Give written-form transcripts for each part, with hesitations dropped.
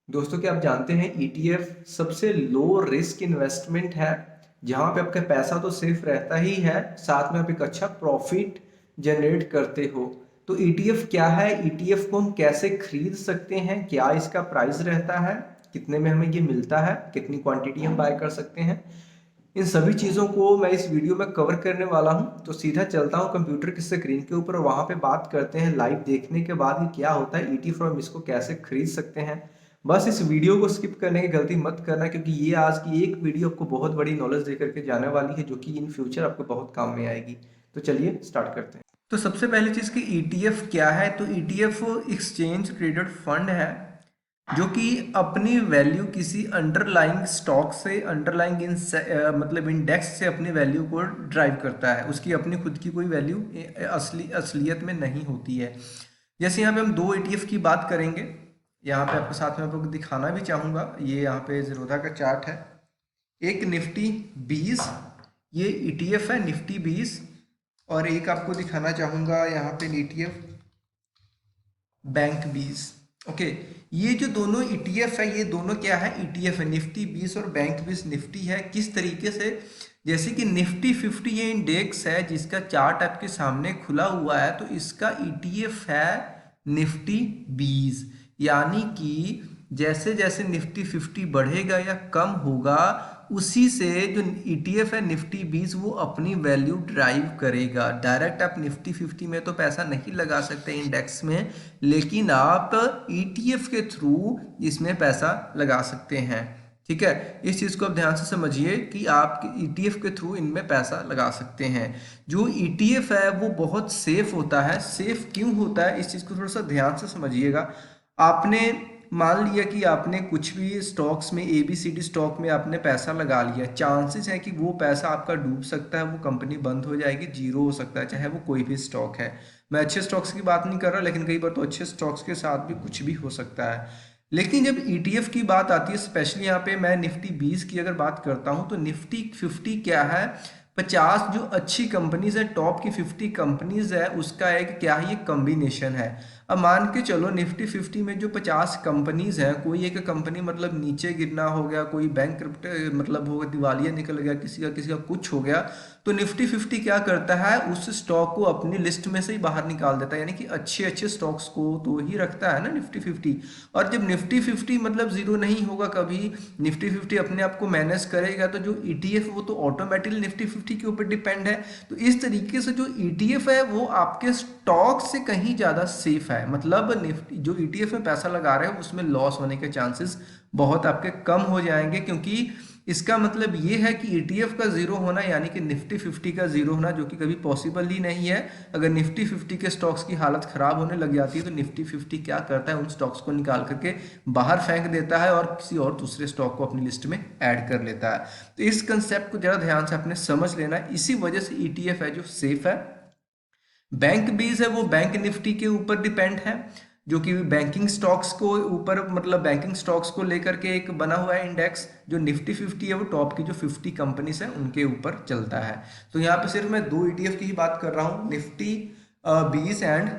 दोस्तों क्या आप जानते हैं ईटीएफ सबसे लो रिस्क इन्वेस्टमेंट है जहां पे आपका पैसा तो सेफ रहता ही है, साथ में आप एक अच्छा प्रॉफिट जनरेट करते हो। तो ईटीएफ क्या है, ईटीएफ को हम कैसे खरीद सकते हैं, क्या इसका प्राइस रहता है, कितने में हमें ये मिलता है, कितनी क्वांटिटी हम बाय कर सकते हैं, इन सभी चीज़ों को मैं इस वीडियो में कवर करने वाला हूं। तो सीधा चलता हूं कंप्यूटर की स्क्रीन के ऊपर और वहां पे बात करते हैं लाइव देखने के बाद कि क्या होता है ईटीएफ और हम इसको कैसे खरीद सकते हैं। बस इस वीडियो को स्किप करने की गलती मत करना, क्योंकि ये आज की एक वीडियो आपको बहुत बड़ी नॉलेज देकर के जाने वाली है जो कि इन फ्यूचर आपको बहुत काम में आएगी। तो चलिए स्टार्ट करते हैं। तो सबसे पहली चीज़ कि ईटीएफ क्या है। तो ईटीएफ एक्सचेंज ट्रेडेड फंड है जो कि अपनी वैल्यू किसी अंडरलाइंग स्टॉक से अंडरलाइंग मतलब इंडेक्स से अपनी वैल्यू को ड्राइव करता है। उसकी अपनी खुद की कोई वैल्यू असलियत में नहीं होती है। जैसे यहाँ पे हम दो ईटीएफ की बात करेंगे, यहाँ पे आपको साथ में आपको दिखाना भी चाहूँगा। ये यहाँ पे ज़ीरोधा का चार्ट है। एक निफ्टी 20, ये ईटीएफ है निफ्टी 20। और एक आपको दिखाना चाहूँगा यहाँ पे ईटीएफ बैंक 20। ओके, ये जो दोनों ईटीएफ है ये दोनों क्या है, ईटीएफ है। निफ्टी 20 और बैंक 20 निफ्टी है। किस तरीके से, जैसे कि निफ्टी 50 ये इंडेक्स है जिसका चार्ट आपके सामने खुला हुआ है, तो इसका ईटीएफ है निफ्टी 20। यानी कि जैसे जैसे निफ्टी 50 बढ़ेगा या कम होगा, उसी से जो ईटीएफ है निफ्टी 20 वो अपनी वैल्यू ड्राइव करेगा। डायरेक्ट आप निफ्टी 50 में तो पैसा नहीं लगा सकते इंडेक्स में, लेकिन आप ईटीएफ के थ्रू इसमें पैसा लगा सकते हैं। ठीक है, इस चीज़ को आप ध्यान से समझिए कि आप ईटीएफ के थ्रू इनमें पैसा लगा सकते हैं। जो ईटीएफ है वो बहुत सेफ होता है। सेफ क्यों होता है, इस चीज़ को थोड़ा सा ध्यान से समझिएगा। आपने मान लिया कि आपने कुछ भी स्टॉक्स में एबीसीडी स्टॉक में आपने पैसा लगा लिया, चांसेस है कि वो पैसा आपका डूब सकता है, वो कंपनी बंद हो जाएगी, जीरो हो सकता है, चाहे वो कोई भी स्टॉक है। मैं अच्छे स्टॉक्स की बात नहीं कर रहा, लेकिन कई बार तो अच्छे स्टॉक्स के साथ भी कुछ भी हो सकता है। लेकिन जब ईटीएफ की बात आती है, स्पेशली यहाँ पे मैं निफ्टी 20 की अगर बात करता हूँ, तो निफ्टी 50 क्या है, 50 जो अच्छी कंपनीज है, टॉप की 50 कंपनीज है, उसका एक क्या है, ये कॉम्बिनेशन है। अब मान के चलो निफ्टी 50 में जो 50 कंपनीज हैं, कोई एक कंपनी मतलब नीचे गिरना हो गया, कोई बैंक मतलब हो गया, दिवालिया निकल गया, किसी का कुछ हो गया, तो निफ्टी 50 क्या करता है, उस स्टॉक को अपनी लिस्ट में से ही बाहर निकाल देता है। यानी कि अच्छे अच्छे स्टॉक्स को तो ही रखता है ना निफ्टी 50। और जब निफ्टी 50 मतलब जीरो नहीं होगा कभी, निफ्टी 50 अपने आप को मैनेज करेगा, तो जो ईटीएफ वो तो ऑटोमेटिकली निफ्टी 50 के ऊपर डिपेंड है। तो इस तरीके से जो ईटीएफ है वो आपके स्टॉक से कहीं ज़्यादा सेफ है। मतलब निफ्टी जो ईटीएफ में पैसा लगा रहे हैं उसमें लॉस होने के चांसेस बहुत आपके कम हो जाएंगे, क्योंकि इसका मतलब ये है कि ईटीएफ का जीरो होना यानी कि निफ्टी 50 का जीरो होना, जो कि कभी पॉसिबल ही नहीं है। अगर निफ्टी 50 के स्टॉक्स की हालत खराब होने लग जाती है, तो निफ्टी 50 क्या करता है, उन स्टॉक्स को निकाल करके बाहर फेंक देता है और किसी और दूसरे स्टॉक को अपनी लिस्ट में ऐड कर लेता है। तो इस कंसेप्ट को जरा ध्यान से आपने समझ लेना है। इसी वजह से ईटीएफ है जो सेफ है। बैंक 20 है वो बैंक निफ्टी के ऊपर डिपेंड है, जो कि बैंकिंग स्टॉक्स को ऊपर मतलब बैंकिंग स्टॉक्स को लेकर के एक बना हुआ है इंडेक्स। जो निफ्टी 50 है वो टॉप की जो 50 कंपनीज है उनके ऊपर चलता है। तो यहाँ पे सिर्फ मैं दो ईटीएफ की ही बात कर रहा हूँ, निफ्टी 20 एंड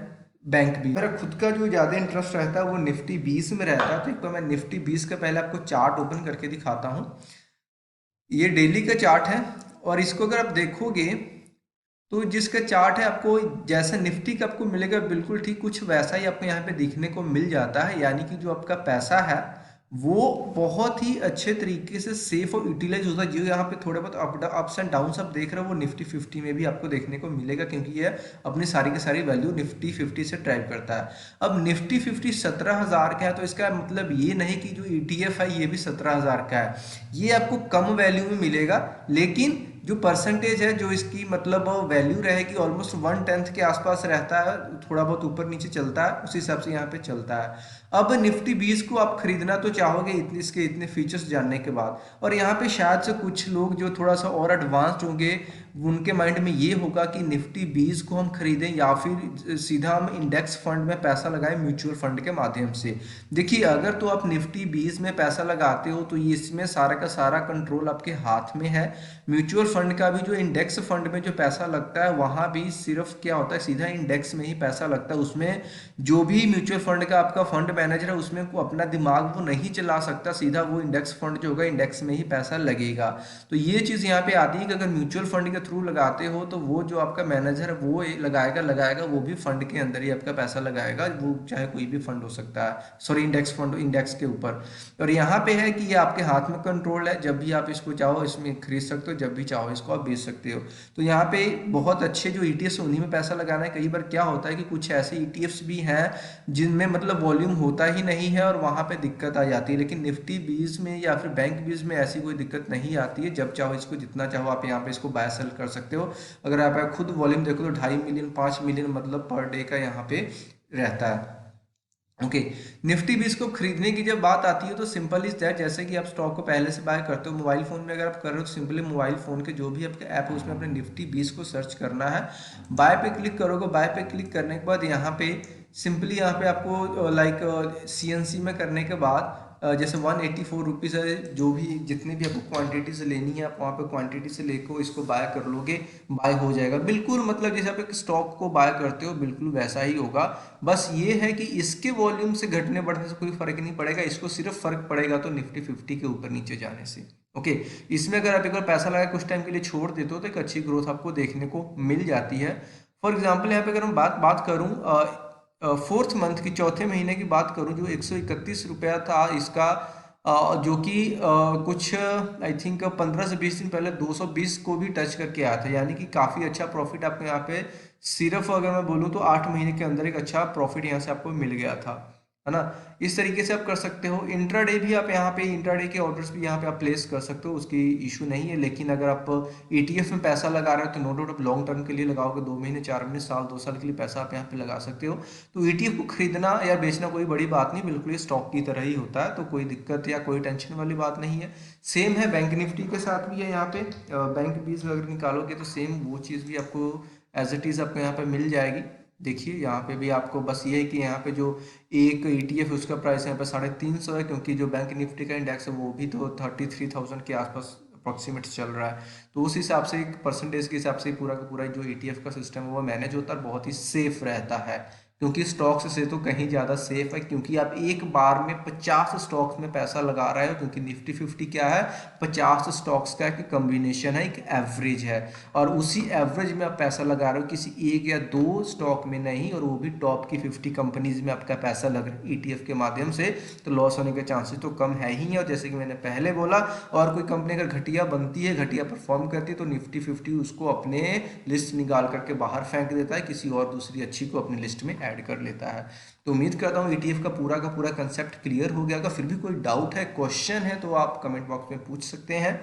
बैंक 20। मेरा खुद का जो ज़्यादा इंटरेस्ट रहता है वो निफ्टी 20 में रहता है। तो एक तो मैं निफ्टी 20 का पहले आपको चार्ट ओपन करके दिखाता हूँ। ये डेली का चार्ट है और इसको अगर आप देखोगे तो जिसका चार्ट है आपको जैसा निफ्टी का आपको मिलेगा बिल्कुल ठीक कुछ वैसा ही आपको यहाँ पे दिखने को मिल जाता है। यानी कि जो आपका पैसा है वो बहुत ही अच्छे तरीके से सेफ और यूटिलाइज होता है। जो यहाँ पे थोड़े बहुत अप्स एंड डाउन्स आप देख रहे हो वो निफ्टी 50 में भी आपको देखने को मिलेगा, क्योंकि ये अपनी सारी की सारी वैल्यू निफ्टी 50 से ड्राइव करता है। अब निफ्टी 50 17,000 का है, तो इसका मतलब ये नहीं कि जो ईटीएफ है ये भी 17,000 का है। ये आपको कम वैल्यू में मिलेगा, लेकिन जो परसेंटेज है जो इसकी मतलब वैल्यू रहेगी ऑलमोस्ट 1/10 के आसपास रहता है, थोड़ा बहुत ऊपर नीचे चलता है, उस हिसाब से यहाँ पे चलता है। अब निफ्टी 20 को आप खरीदना तो चाहोगे इतने इसके इतने फीचर्स जानने के बाद, और यहाँ पे शायद से कुछ लोग जो थोड़ा सा और एडवांस्ड होंगे उनके माइंड में ये होगा कि निफ्टी 20 को हम खरीदें या फिर सीधा हम इंडेक्स फंड में पैसा लगाएं म्यूचुअल फंड के माध्यम से। देखिए, अगर तो आप निफ्टी 20 में पैसा लगाते हो तो ये इसमें सारा का सारा कंट्रोल आपके हाथ में है। म्यूचुअल फंड का भी जो इंडेक्स फंड में जो पैसा लगता है वहाँ भी सिर्फ क्या होता है, सीधा इंडेक्स में ही पैसा लगता है। उसमें जो भी म्यूचुअल फंड का आपका फंड मैनेजर है उसमें को अपना दिमाग वो नहीं चला सकता, सीधा वो इंडेक्स फंड जो होगा इंडेक्स में ही पैसा लगेगा। तो ये चीज़ यहाँ पे आती है कि अगर म्यूचुअल फंड के थ्रू लगाते हो तो वो जो आपका मैनेजर है वो लगाएगा वो भी फंड के अंदर ही आपका पैसा लगाएगा, वो चाहे कोई भी फंड हो सकता है, सॉरी इंडेक्स फंड इंडेक्स के ऊपर। और यहाँ पे है कि ये आपके हाथ में कंट्रोल है, जब भी आप इसको चाहो इसमें खरीद सकते हो, जब भी चाहो इसको आप बेच सकते हो। तो यहाँ पे बहुत अच्छे जो ईटीएफ्स उन्हीं में पैसा लगाना है। कई बार क्या होता है कि कुछ ऐसे ईटीएफ्स भी हैं जिनमें मतलब वॉल्यूम होता ही नहीं है और वहाँ पे दिक्कत आ जाती है, लेकिन निफ्टी 20 में या फिर बैंक 20 में ऐसी कोई दिक्कत नहीं आती है। जब चाहो इसको जितना चाहो आप यहाँ पे इसको बाय सेल कर सकते हो। अगर आप खुद वॉल्यूम देखो तो 2.5 मिलियन 5 मिलियन मतलब पर डे का यहाँ पे रहता है। ओके, निफ्टी भी इसको खरीदने की जब बात आती है तो सिंपल इज दैट, जैसे कि आप स्टॉक को पहले से बाय करते हो मोबाइल फोन में, अगर आप कर रहे हो तो सिंपली मोबाइल फोन के जो भी आपके ऐप है उसमें अपने निफ्टी 20 को सर्च करना है, बाय पे क्लिक करोगे। बाय पे क्लिक करने के बाद यहाँ पे सिंपली यहाँ पे आपको लाइक सीएनसी में करने के बाद जैसे 184 रुपीज़ है, जो भी जितनी भी आपको क्वांटिटी से लेनी है आप वहाँ पे क्वांटिटी से लेकर इसको बाय कर लोगे, बाय हो जाएगा। बिल्कुल मतलब जैसे आप एक स्टॉक को बाय करते हो बिल्कुल वैसा ही होगा। बस ये है कि इसके वॉल्यूम से घटने बढ़ने से कोई फर्क नहीं पड़ेगा, इसको सिर्फ फर्क पड़ेगा तो निफ्टी 50 के ऊपर नीचे जाने से। ओके, इसमें अगर आप एक बार पैसा लगा कुछ टाइम के लिए छोड़ देते हो तो एक अच्छी ग्रोथ आपको देखने को मिल जाती है। फॉर एग्जाम्पल यहाँ पे अगर मैं बात करूँ फोर्थ मंथ की चौथे महीने की बात करूं, जो 131 रुपया था इसका, जो कि कुछ आई थिंक 15 से 20 दिन पहले 220 को भी टच करके आया था, यानी कि काफ़ी अच्छा प्रॉफिट आपको यहाँ पे सिर्फ अगर मैं बोलूँ तो 8 महीने के अंदर एक अच्छा प्रॉफिट यहाँ से आपको मिल गया था, है ना। इस तरीके से आप कर सकते हो। इंट्राडे भी आप यहाँ पे इंट्राडे के ऑर्डर्स भी यहाँ पे आप प्लेस कर सकते हो, उसकी इशू नहीं है। लेकिन अगर आप ईटीएफ में पैसा लगा रहे हो तो नो डाउट आप लॉन्ग टर्म के लिए लगाओगे, 2 महीने 4 महीने साल 2 साल के लिए पैसा आप यहाँ पे लगा सकते हो। तो ईटीएफ को खरीदना या बेचना कोई बड़ी बात नहीं, बिल्कुल ये स्टॉक की तरह ही होता है, तो कोई दिक्कत या कोई टेंशन वाली बात नहीं है। सेम है बैंक निफ्टी के साथ भी है, यहाँ पे बैंक 20 अगर निकालोगे तो सेम वो चीज़ भी आपको एज इट इज़ आपको यहाँ पे मिल जाएगी। देखिए यहाँ पे भी आपको बस ये है कि यहाँ पे जो एक ईटीएफ उसका प्राइस यहाँ पे 350 है, क्योंकि जो बैंक निफ्टी का इंडेक्स है वो भी तो 33,000 के आसपास अप्रॉक्सीमेट चल रहा है। तो उस हिसाब से एक परसेंटेज के हिसाब से पूरा का पूरा जो ईटीएफ का सिस्टम है वो मैनेज होता है, बहुत ही सेफ रहता है। क्योंकि स्टॉक्स से तो कहीं ज़्यादा सेफ है, क्योंकि आप एक बार में 50 स्टॉक्स में पैसा लगा रहे हो, क्योंकि निफ्टी 50 क्या है 50 स्टॉक्स का एक कम्बिनेशन है, एक एवरेज है, और उसी एवरेज में आप पैसा लगा रहे हो, किसी एक या दो स्टॉक में नहीं, और वो भी टॉप की 50 कंपनीज में आपका पैसा लग रहा है ईटीएफ के माध्यम से, तो लॉस होने के चांसेस तो कम है ही। और जैसे कि मैंने पहले बोला, और कोई कंपनी अगर घटिया बनती है, घटिया परफॉर्म करती है, तो निफ्टी 50 उसको अपने लिस्ट निकाल करके बाहर फेंक देता है, किसी और दूसरी अच्छी को अपनी लिस्ट में ऐड कर लेता है। तो उम्मीद करता हूँ ईटीएफ का पूरा कंसेप्ट क्लियर हो गया होगा। फिर भी कोई डाउट है, क्वेश्चन है, तो आप कमेंट बॉक्स में पूछ सकते हैं।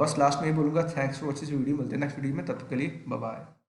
बस लास्ट में ये बोलूँगा, थैंक्स फॉर वॉचिंग वीडियो, मिलते हैं नेक्स्ट वीडियो में, तब तक के लिए बाय बाय।